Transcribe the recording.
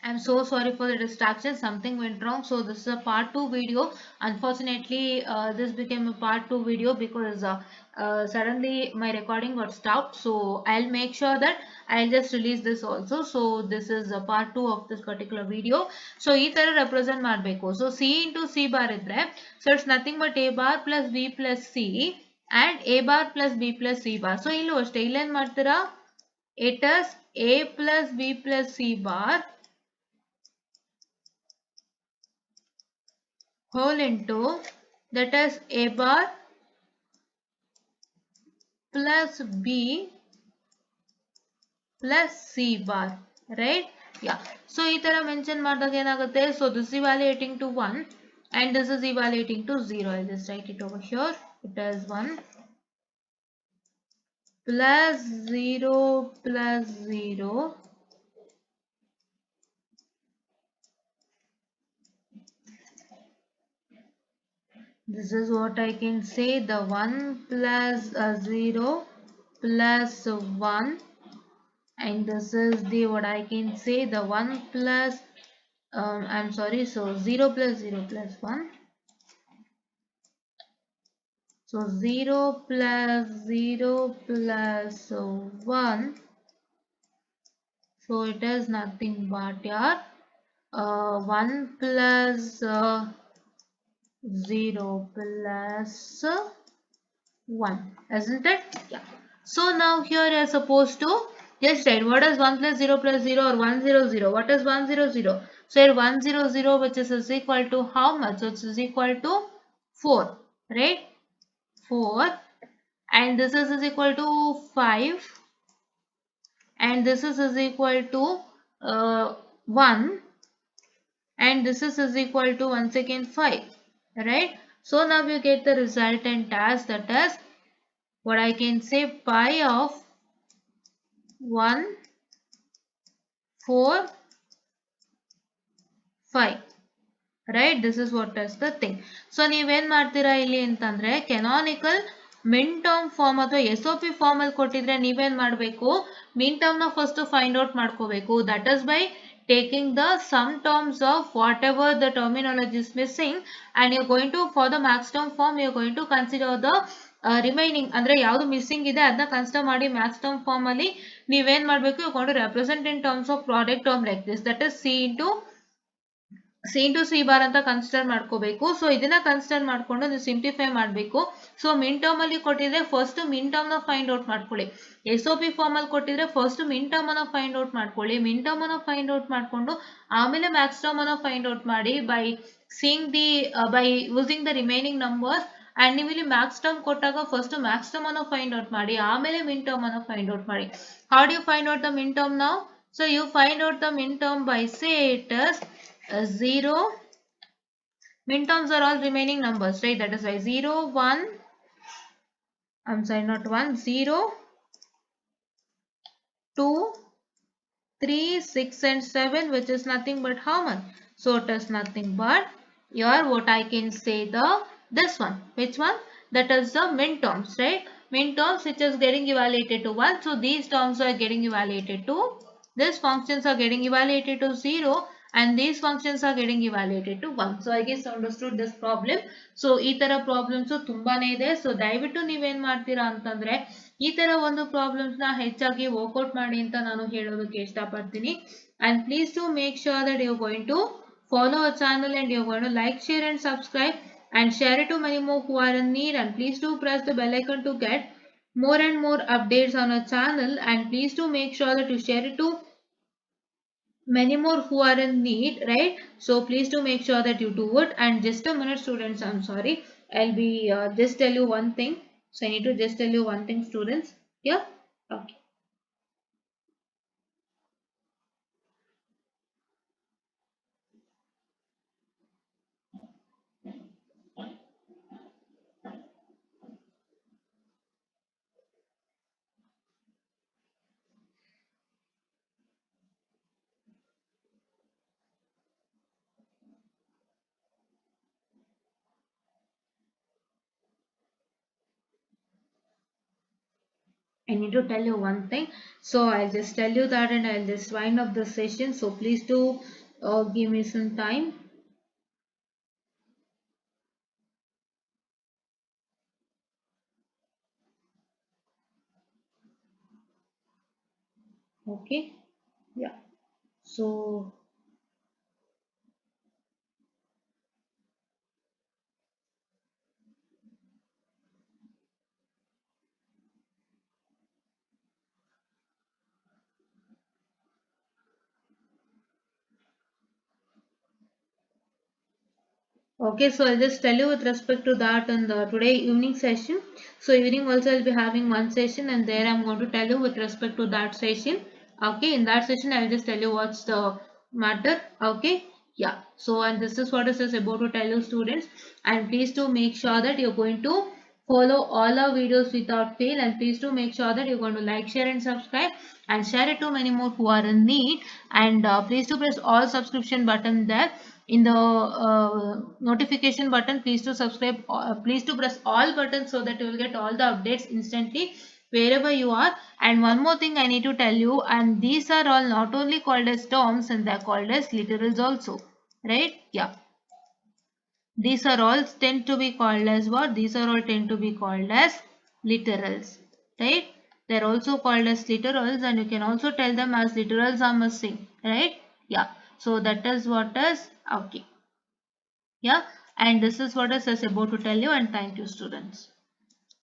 I'm so sorry for the distraction. Something went wrong. So this is a part 2 video. Unfortunately, this became a part 2 video because suddenly my recording got stopped. So I'll make sure that I'll just release this also. So this is a part 2 of this particular video. So ee ತರ represent ಮಾಡಬೇಕು. So C into C bar ಇದ್ರೆ, so it's nothing but A bar plus B plus C and A bar plus B plus C bar. So ಇಲ್ಲೂ ಅಷ್ಟೇ, ಇಲ್ಲೇನ್ ಮಾಡ್ತೀರಾ? It is A plus B plus C bar whole into, that is A bar plus B plus C bar, right? Yeah. So ee tara mention ಮಾಡಿದಾಗ ಏನಾಗುತ್ತೆ? So this is evaluating to 1 and this is evaluating to 0. I'll just write it over here. It is 1 plus 0 plus 0. This is what I can say, the 1 plus 0 plus 1, and this is the what I can say, the 1 plus I'm sorry, so 0 plus 0 plus 1. So 0 plus 0 plus 1. So it is nothing but your 1 plus 0 plus 1, isn't it? Yeah. So now here you are supposed to just write what is 1 plus 0 plus 0 or 1 0 0. What is 1 0 0? So here 1 0 0 which is equal to how much? So it is equal to 4, right? 4, and this is equal to 5, and this is equal to 1, and this is equal to once again 5, right? So now you get the resultant as, that is what I can say, pi of 1 4 5, right? This is what is the thing. So ನೀವೇನ್ ಮಾಡ್ತೀರಾ ಇಲ್ಲಿ ಅಂತಂದ್ರೆ, canonical min term form ಅಥವಾ SOP form ಅಲ್ಲಿ ಕೊಟ್ಟಿದ್ರೆ ನೀವೇನ್ ಮಾಡಬೇಕು, min term ನ first find out ಮಾಡ್ಕೋಬೇಕು. That is by taking the sum terms of whatever the terminology is missing, and you're going to, for the max term form, you're going to consider the remaining, ಅಂದ್ರೆ ಯಾವುದು missing ಇದೆ ಅದನ್ನ consider ಮಾಡಿ Max term form ಅಲ್ಲಿ ನೀವೇನ್ ಮಾಡಬೇಕು, you got to represent in terms of product term like this, that is C into C bar ಅಂತ consider ಮಾಡ್ಕೋಬೇಕು. ಸೊ ಇದನ್ನ ಕನ್ಸಿಡರ್ ಮಾಡ್ಕೊಂಡು ನೀವು ಸಿಂಪ್ಲಿಫೈ ಮಾಡಬೇಕು. ಸೊ ಮಿನ್ ಟರ್ಮ್ ಅಲ್ಲಿ ಕೊಟ್ಟಿದ್ರೆ ಫಸ್ಟ್ ಮಿನ್ ಟರ್ಮ್ ನ ಫೈಂಡ್ ಔಟ್ ಮಾಡ್ಕೊಳ್ಳಿ. SOP ಫಾರ್ಮ್ ಅಲ್ಲಿ ಕೊಟ್ಟಿದ್ರೆ ಫಸ್ಟ್ ಮಿನ್ ಟರ್ಮ್ ಅನ್ನ ಫೈಂಡ್ ಔಟ್ ಮಾಡ್ಕೊಳ್ಳಿ. ಮಿನ್ ಟರ್ಮ್ ಅನ್ನ ಫೈಂಡ್ ಔಟ್ ಮಾಡ್ಕೊಂಡು ಆಮೇಲೆ ಮ್ಯಾಕ್ಸ್ ಟರ್ಮ್ ಅನ್ನ ಫೈಂಡ್ ಔಟ್ ಮಾಡಿ by seeing the by using the remaining numbers. And ನೀವು ಇಲ್ಲಿ ಮ್ಯಾಕ್ಸ್ ಟರ್ಮ್ ಕೊಟ್ಟಾಗ ಫಸ್ಟ್ ಮ್ಯಾಕ್ಸ್ ಟರ್ಮ್ ಅನ್ನು ಫೈಂಡ್ ಔಟ್ ಮಾಡಿ, ಆಮೇಲೆ ಮಿನ್ ಟರ್ಮ್ ಅನ್ನು ಫೈಂಡ್ ಔಟ್ ಮಾಡಿ. How do you find out the min term now? So you find out the min term by say it is 0. Min terms are all remaining numbers, right? That is why 0 1, I'm sorry, not 1, 0 2 3 6 and 7, which is nothing but how much? So it is nothing but your, what I can say, the this one. Which one? That is the min terms, right? Min terms which is getting evaluated to 1. So these terms are getting evaluated to, these functions are getting evaluated to 0, and these functions are getting evaluated to 1. So I guess you understood this problem. So ಈ ತರ problems ತುಂಬಾನೇ ಇದೆ. So ದಯವಿಟ್ಟು ನೀವೇನ್ ಮಾಡ್ತೀರಾ ಅಂತಂದ್ರೆ ಈ ತರ ಒಂದು ಪ್ರಾಬ್ಲಮ್ಸ್ ನ ಹೆಚ್ಚಾಗಿ ವರ್ಕೌಟ್ ಮಾಡಿ ಅಂತ ನಾನು ಹೇಳೋದಕ್ಕೆ ಇಷ್ಟಪಡ್ತೀನಿ. And please do make sure that you're going to follow our channel, and you're going to like, share and subscribe, and share it to many more who are in need. And please do press the bell icon to get more and more updates on our channel. And please do make sure that you share it to many more who are in need, right? So please do make sure that you do it. And just a minute students, I'm sorry, I'll be just tell you one thing. So I need to just tell you one thing students. Yeah, okay. I need to tell you one thing. So I'll just tell you that and I'll just wind up the session. So please do give me some time. Okay. Yeah. So okay, so I'll just tell you with respect to that in the today evening session. So evening also I'll be having one session and there I'm going to tell you with respect to that session. Okay, in that session I'll just tell you what's the matter. Okay, yeah. So and this is what is just about to tell you students, and please do make sure that you're going to follow all our videos without fail, and please do make sure that you're going to like, share and subscribe and share it to many more who are in need, and please do press all subscription button there in the notification button. Please to subscribe, please to press all buttons so that you will get all the updates instantly wherever you are. And one more thing I need to tell you, and these are all not only called as terms and they are called as literals also, right? Yeah, these are all tend to be called as what? These are all tend to be called as literals, right? They're also called as literals, and you can also tell them as literals are missing, right? Yeah, so that is what is okay. Yeah, and this is what I was about to tell you, and thank you students.